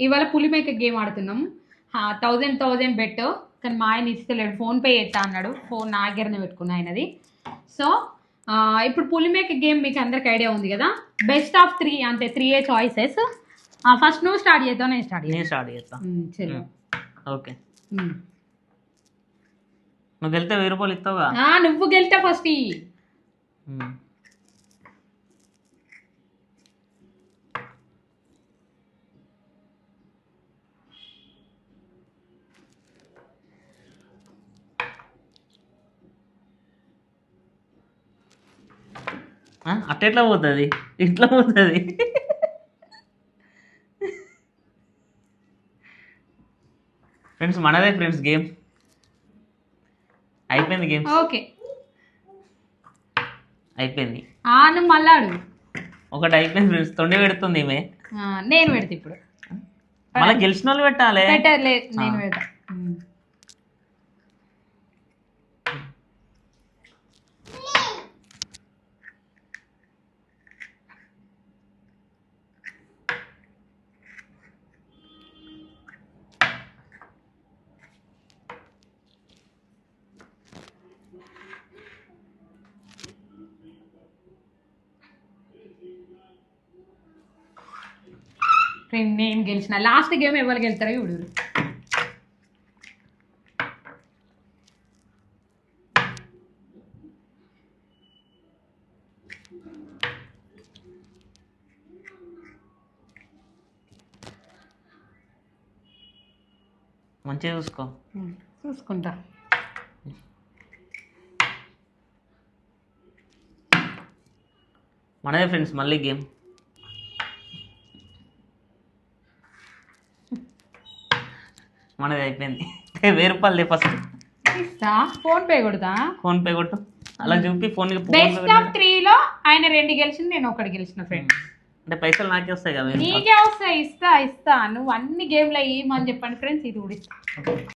ఇవాళ పులిమేక గేమ్ ఆడుతున్నాం. 1000 బెట్, కానీ మా ఆయన ఇస్తలేడు, ఫోన్పే చేస్తా అన్నాడు. ఫోన్ నా దగ్గరనే పెట్టుకున్నా ఆయనది. సో ఇప్పుడు పులిమేక గేమ్ మీకు అందరికి ఐడియా ఉంది కదా. బెస్ట్ ఆఫ్ 3 అంతే, 3 చాయిసెస్. ఫస్ట్ నువ్వు స్టార్ట్ చేస్తావు, నేను స్టార్ట్ చేస్తా. ఓకే, నువ్వు గెలితే 1000 రూపాయలు ఇస్తావుగా. నువ్వు గెలితే ఫస్ట్. అట్లా పోతుంది, ఇట్లా పోతుంది. ఫ్రెండ్స్ మనదే ఫ్రెండ్స్ గేమ్ అయిపోయింది. గేమ్ ఓకే అయిపోయింది. నువ్వు మళ్ళాడు. ఒకటి అయిపోయింది ఫ్రెండ్స్, తొండి పెడుతుంది ఈమె. నేను పెడతా ఇప్పుడు. మళ్ళీ గెలిచిన వాళ్ళు పెట్టాలి. పెట్టలేదు, నేను పెడతా. నేను గెలిచిన. లాస్ట్ గేమ్ ఎవరు గెలుతారో ఇప్పుడు. మంచిగా చూసుకుంటా. మనదే ఫ్రెండ్స్ మళ్ళీ గేమ్. మనది అయిపోయింది. 1000 రూపాయలు ఫస్ట్ ఇస్తా. ఫోన్పే కొడతా. ఫోన్పే కొట్టు, అలా చూపి ఫోన్. బెస్ట్ ఆఫ్ 3 లో ఆయన 2 గెలిచింది, నేను 1 గెలిచిన. ఫ్రెండ్ అంటే పైసలు నాకే వస్తాయి కదా. నీకే వస్తాయి. ఇస్తా. నువ్వు అన్ని గేమ్లు అయ్యి అని చెప్పండి ఫ్రెండ్స్, ఇది కూడా ఇస్తా.